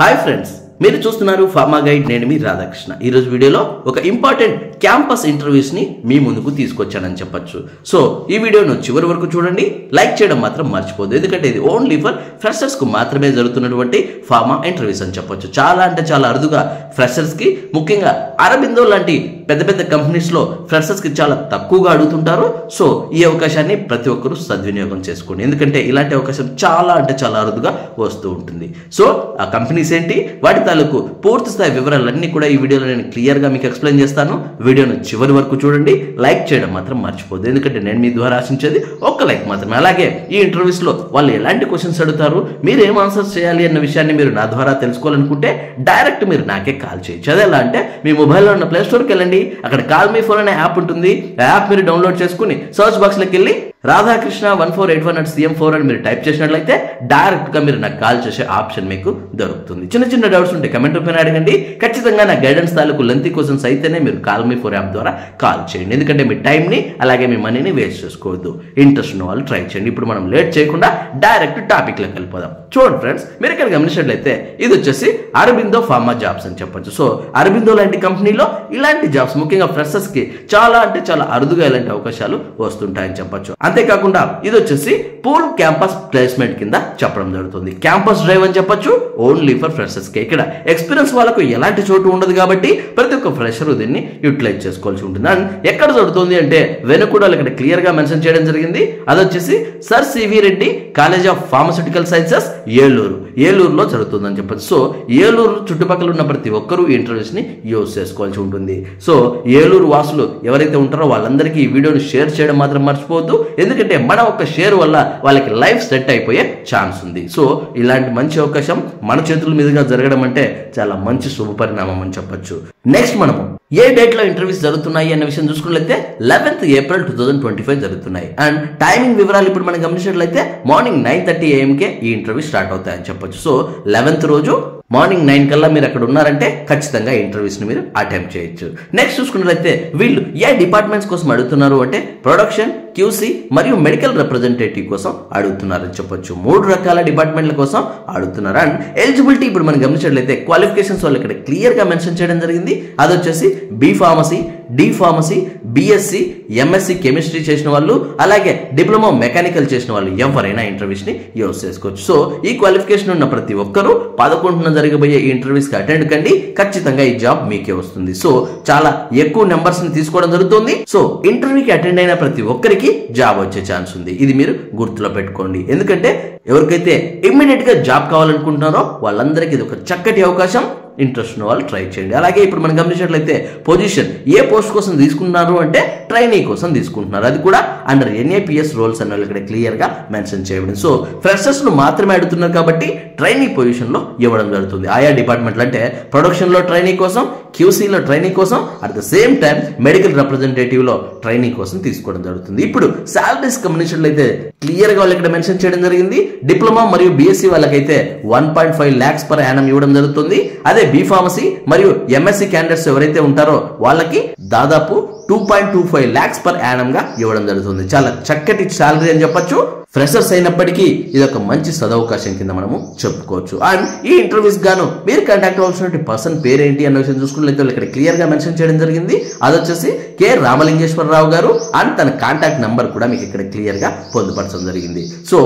Hi friends, మీరు చూస్తున్నారు pharma guide. నేను మీ రాధాకృష్ణ. ఈరోజు వీడియోలో ఒక ఇంపార్టెంట్ క్యాంపస్ ఇంటర్వ్యూస్ని మీ ముందుకు తీసుకొచ్చానని చెప్పొచ్చు. సో ఈ వీడియోను చివరి వరకు చూడండి, లైక్ చేయడం మాత్రం మర్చిపోద్దు. ఎందుకంటే ఇది ఓన్లీ ఫర్ ఫ్రెషర్స్కు మాత్రమే జరుగుతున్నటువంటి ఫార్మా ఇంటర్వ్యూస్ అని చెప్పొచ్చు. చాలా అంటే చాలా అరుదుగా ఫ్రెషర్స్కి, ముఖ్యంగా అరబిందో లాంటి పెద్ద పెద్ద కంపెనీస్లో ఫ్రెషర్స్కి చాలా తక్కువగా అడుగుతుంటారు. సో ఈ అవకాశాన్ని ప్రతి ఒక్కరూ సద్వినియోగం చేసుకోండి, ఎందుకంటే ఇలాంటి అవకాశం చాలా అంటే చాలా అరుదుగా వస్తూ ఉంటుంది. సో ఆ కంపెనీస్ ఏంటి, వాటి తాలూకు పూర్తి స్థాయి వివరాలన్నీ కూడా ఈ వీడియోలో నేను క్లియర్గా మీకు ఎక్స్ప్లెయిన్ చేస్తాను. వీడియోను చివరి వరకు చూడండి, లైక్ చేయడం మాత్రం మర్చిపోద్దు. ఎందుకంటే నేను మీ ద్వారా ఆశించేది ఒక్క లైక్ మాత్రమే. అలాగే ఈ ఇంటర్వ్యూస్లో వాళ్ళు ఎలాంటి క్వశ్చన్స్ అడుగుతారు, మీరు ఏం ఆన్సర్స్ చేయాలి అన్న విషయాన్ని మీరు నా ద్వారా తెలుసుకోవాలనుకుంటే డైరెక్ట్ మీరు నాకే కాల్ చేయొచ్చు. అదే ఎలా అంటే, మీ మొబైల్లో ఉన్న ప్లే స్టోర్కి వెళ్ళండి, అక్కడ కాల్ మీ ఫోన్ అనే యాప్ ఉంటుంది. ఆ యాప్ మీరు డౌన్లోడ్ చేసుకుని సర్చ్ బాక్స్లోకి వెళ్ళి రాధాకృష్ణ 1481@CM4 అని మీరు టైప్ చేసినట్లయితే డైరెక్ట్గా మీరు నాకు కాల్ చేసే ఆప్షన్ మీకు దొరుకుతుంది. చిన్న చిన్న డౌట్స్ ఉంటే కమెంట్ రూపంలో అడగండి. ఖచ్చితంగా నా గైడెన్స్ తాలూకు లెంతీ క్వశ్చన్స్ అయితేనే మీరు కాల్ మీ ఫోర్ యాప్ ద్వారా కాల్ చేయండి, ఎందుకంటే మీ టైంని అలాగే మీ మనీని వేస్ట్ చేసుకోవద్దు. ఇంట్రెస్ట్ ఉన్న వాళ్ళు ట్రై చేయండి. ఇప్పుడు మనం లేట్ చేయకుండా డైరెక్ట్ టాపిక్లోకి వెళ్ళిపోదాం. చూడండి ఫ్రెండ్స్, మీరు ఇక్కడ గమనించినట్లయితే ఇది వచ్చేసి అరబిందో ఫార్మా జాబ్స్ అని చెప్పొచ్చు. సో అరబిందో లాంటి కంపెనీలో ఇలాంటి జాబ్స్ ముఖ్యంగా ఫ్రెషర్స్కి చాలా అంటే చాలా అరుదుగా ఇలాంటి అవకాశాలు వస్తుంటాయని చెప్పొచ్చు. అంతేకాకుండా ఇది వచ్చేసి పూల్ క్యాంపస్ ప్లేస్మెంట్ కింద చెప్పడం జరుగుతుంది. క్యాంపస్ డ్రైవ్ అని చెప్పొచ్చు, ఓన్లీ ఫర్ ఫ్రెషర్స్ కి. ఇక్కడ ఎక్స్పీరియన్స్ వాళ్ళకు ఎలాంటి చోటు ఉండదు కాబట్టి ప్రతి ఒక్క ఫ్రెషర్ దీన్ని యూటిలైజ్ చేసుకోవాల్సి ఉంటుంది. అండ్ ఎక్కడ జరుగుతుంది అంటే వెనుకూడ ఇక్కడ క్లియర్ గా మెన్షన్ చేయడం జరిగింది. అది వచ్చేసి Sir C V Reddy College of Pharmaceutical Sciences ఏలూరులో జరుగుతుందని చెప్పచ్చు. సో ఏలూరు చుట్టుపక్కల ఉన్న ప్రతి ఒక్కరూ ఈ ఇంటర్వ్యూస్ ని యూజ్ చేసుకోవాల్సి ఉంటుంది. సో ఏలూరు వాసులు ఎవరైతే ఉంటారో వాళ్ళందరికీ ఈ వీడియోని షేర్ చేయడం మాత్రం మర్చిపోవద్దు, ఎందుకంటే మన ఒక్క షేర్ వల్ల వాళ్ళకి లైఫ్ సెట్ అయిపోయే ఛాన్స్ ఉంది. సో ఇలాంటి మంచి అవకాశం మన చేతుల మీదుగా జరగడం అంటే చాలా మంచి శుభ పరిణామం అని చెప్పొచ్చు. నెక్స్ట్ మనము ఏ డేట్ లో ఇంటర్వ్యూస్ జరుగుతున్నాయి అన్న విషయం చూసుకున్నట్లయితే 11th April 2025 జరుగుతున్నాయి. అండ్ టైమింగ్ వివరాలు ఇప్పుడు మనం గమనించినట్లయితే మార్నింగ్ 9:30 AM కే ఈ ఇంటర్వ్యూ స్టార్ట్ అవుతాయని చెప్పొచ్చు. సో 11th రోజు మార్నింగ్ 9 కల్లా మీరు అక్కడ ఉన్నారంటే ఖచ్చితంగా ఇంటర్వ్యూస్ ని మీరు అటెంప్ట్ చేయొచ్చు. నెక్స్ట్ చూసుకున్నట్లయితే వీళ్ళు ఏ డిపార్ట్మెంట్స్ కోసం అడుగుతున్నారు అంటే ప్రొడక్షన్, QC మరియు మెడికల్ రిప్రజెంటేటివ్ కోసం అడుగుతున్నారని చెప్పొచ్చు. 3 రకాల డిపార్ట్మెంట్ల కోసం అడుగుతున్నారు. అండ్ ఎలిజిబిలిటీ ఇప్పుడు మనం గమనించినట్లయితే క్వాలిఫికేషన్స్ వాళ్ళు ఇక్కడ క్లియర్ గా మెన్షన్ చేయడం జరిగింది. అది వచ్చేసి B Pharmacy, D Pharmacy, BSc, MSc chemistry చేసిన వాళ్ళు, అలాగే డిప్లొమా మెకానికల్ చేసిన వాళ్ళు ఎవరైనా ఇంటర్వ్యూస్ ని యూజ్ చేసుకోవచ్చు. సో ఈ క్వాలిఫికేషన్ ఉన్న ప్రతి ఒక్కరూ 11న జరగబోయే ఈ ఇంటర్వ్యూస్ కి అటెండ్ కండి, ఖచ్చితంగా ఈ జాబ్ మీకే వస్తుంది. సో చాలా ఎక్కువ నెంబర్స్ ని తీసుకోవడం జరుగుతుంది. సో ఇంటర్వ్యూకి అటెండ్ అయిన ప్రతి ఒక్కరికి జాబ్ వచ్చే ఛాన్స్ ఉంది. ఇది మీరు గుర్తులో పెట్టుకోండి, ఎందుకంటే ఎవరికైతే ఇమ్మీడియట్ గా జాబ్ కావాలనుకుంటున్నారో వాళ్ళందరికీ ఇది ఒక చక్కటి అవకాశం. ఇంట్రెస్ట్ ఉన్న వాళ్ళు ట్రై చేయండి. అలాగే ఇప్పుడు మనం గమనించినట్లయితే పొజిషన్ ఏ పోస్ట్ కోసం తీసుకుంటున్నారు అంటే ట్రైనీ కోసం తీసుకుంటున్నారు. అది కూడా అండర్ NAPS రోల్స్ అన్న వాళ్ళు ఇక్కడ క్లియర్ గా మెన్షన్ చేయబడింది. సో ఫ్రెషర్స్ ను మాత్రమే అడుగుతున్నారు కాబట్టి ట్రైనీ పొజిషన్ లో ఇవ్వడం జరుగుతుంది. ఆయా డిపార్ట్మెంట్లు అంటే ప్రొడక్షన్ లో ట్రైనీ కోసం, QC లో ట్రైనీ కోసం, at the same time medical representative లో ట్రైనీ కోసం తీసుకోవడం జరుగుతుంది. ఇప్పుడు సాలరీస్ గమనించినట్లయితే క్లియర్ గా వాళ్ళు ఇక్కడ మెన్షన్ చేయడం జరిగింది. డిప్లొమా మరియు BSc వాళ్ళకైతే 1.5 lakhs per annum ఇవ్వడం జరుగుతుంది. అదే B Pharmacy మరియు MSc క్యాండిడేట్స్ ఎవరైతే ఉంటారో వాళ్ళకి దాదాపు 2.25 lakhs per annum గా ఇవ్వడం జరుగుతుంది. చాలా చక్కటి సాలరీ అని చెప్పొచ్చు. ఫ్రెషర్స్ అయినప్పటికీ ఇది ఒక మంచి సదవకాశం కింద మనము చెప్పుకోవచ్చు. అండ్ ఈ ఇంటర్వ్యూస్ గాను మీరు కాంటాక్ట్ అవ్వాల్సిన పర్సన్ పేరేంటి అన్న విషయం చూసుకున్నట్లయితే ఇక్కడ క్లియర్ గా మెన్షన్ చేయడం జరిగింది. అది వచ్చేసి K. రామలింగేశ్వరరావు గారు. అండ్ తన కాంటాక్ట్ నంబర్ కూడా మీకు ఇక్కడ క్లియర్ గా పొందుపరచడం జరిగింది. సో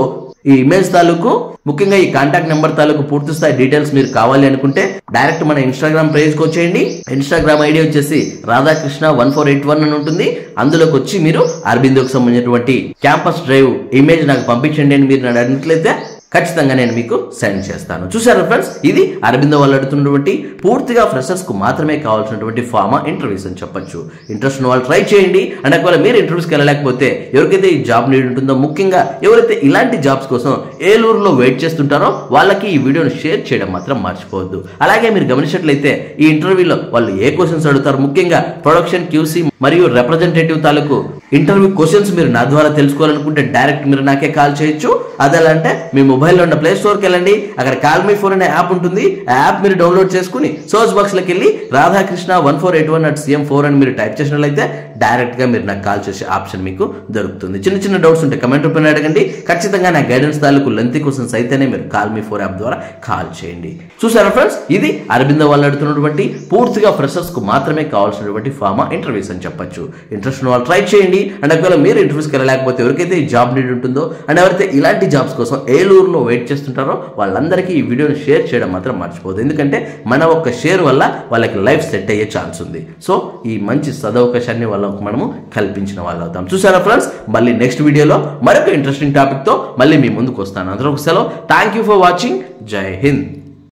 ఈ ఇమేజ్ తాలూకు, ముఖ్యంగా ఈ కాంటాక్ట్ నెంబర్ తాలూకు పూర్తి స్థాయి డీటెయిల్స్ మీరు కావాలి అనుకుంటే డైరెక్ట్ మన ఇన్స్టాగ్రామ్ పేజ్ కి వచ్చేయండి. ఇన్స్టాగ్రామ్ ఐడి వచ్చేసి రాధాకృష్ణ 1481 అని ఉంటుంది. అందులోకి వచ్చి మీరు అరబిందోకి సంబంధించినటువంటి క్యాంపస్ డ్రైవ్ ఇమేజ్ నాకు పంపించండి అని మీరు నన్ను అడిగినట్లయితే ఖచ్చితంగా నేను మీకు సెండ్ చేస్తాను. చూసారా ఫ్రెండ్స్, ఇది అరబిందో వాళ్ళు అడుగుతున్నటువంటి పూర్తిగా ఫ్రెషర్స్ కు మాత్రమే కావాల్సినటువంటి ఫార్మా ఇంటర్వ్యూస్ అని చెప్పొచ్చు. ఇంట్రెస్ట్ ఉన్న వాళ్ళు ట్రై చేయండి. అండ్ ఒకవేళ మీరు ఇంటర్వ్యూస్కి వెళ్ళలేకపోతే ఎవరికైతే ఈ జాబ్ నీడ్ ఉంటుందో, ముఖ్యంగా ఎవరైతే ఇలాంటి జాబ్స్ కోసం ఏలూరులో వెయిట్ చేస్తుంటారో వాళ్ళకి ఈ వీడియోని షేర్ చేయడం మాత్రం మర్చిపోవద్దు. అలాగే మీరు గమనించినట్లయితే ఈ ఇంటర్వ్యూలో వాళ్ళు ఏ క్వశ్చన్స్ అడుగుతారు, ముఖ్యంగా ప్రొడక్షన్, QC మరియు రిప్రజెంటేటివ్ తాలూకు ఇంటర్వ్యూ క్వశ్చన్స్ మీరు నా ద్వారా తెలుసుకోవాలనుకుంటే డైరెక్ట్ మీరు నాకే కాల్ చేయొచ్చు. అదేలంటే మీ మొబైల్లో ఉన్న ప్లే స్టోర్కి వెళ్ళండి, అక్కడ కాల్ మీ ఫోన్ అనే యాప్ ఉంటుంది. ఆ యాప్ మీరు డౌన్లోడ్ చేసుకుని సర్చ్ బాక్స్లోకి వెళ్ళి రాధాకృష్ణ 1481@cm4 అని మీరు టైప్ చేసినట్లయితే డైరెక్ట్గా మీరు నాకు కాల్ చేసే ఆప్షన్ మీకు దొరుకుతుంది. చిన్న చిన్న డౌట్స్ ఉంటే కమెంట్ రూపంలో అడగండి. ఖచ్చితంగా నా గైడెన్స్ తాలూకు లెంతీ క్వశ్చన్స్ అయితేనే మీరు కాల్ మీ 4 యాప్ ద్వారా కాల్ చేయండి. చూసారా ఫ్రెండ్స్, ఇది అరబిందో వాళ్ళు అడుగుతున్నటువంటి పూర్తిగా ఫ్రెషర్స్ కు మాత్రమే కావాల్సినటువంటి ఫార్మా ఇంటర్వ్యూస్ అని చెప్పొచ్చు. ఇంట్రెస్ట్ ఉన్న వాళ్ళు ట్రై చేయండి. అండ్ ఒకవేళ మీరు ఇంటర్వ్యూస్కి వెళ్ళలేకపోతే ఎవరికైతే ఈ జాబ్ నీడ్ ఉంటుందో అండ్ ఎవరైతే ఇలాంటి జాబ్స్ కోసం ఏలూరులో వెయిట్ చేస్తుంటారో వాళ్ళందరికీ ఈ వీడియోని షేర్ చేయడం మాత్రం మర్చిపోదు. ఎందుకంటే మన ఒక్క షేర్ వల్ల వాళ్ళకి లైఫ్ సెట్ అయ్యే ఛాన్స్ ఉంది. సో ఈ మంచి సదవకాశాన్ని వాళ్ళకు మనము కల్పించిన వాళ్ళు అవుతాం. చూసారా ఫ్రెండ్స్, మళ్ళీ నెక్స్ట్ వీడియోలో మరొక ఇంట్రెస్టింగ్ టాపిక్ తో మళ్ళీ మీ ముందుకు వస్తాను. అందరూ సెలవు. Thank you for watching. జై హింద్.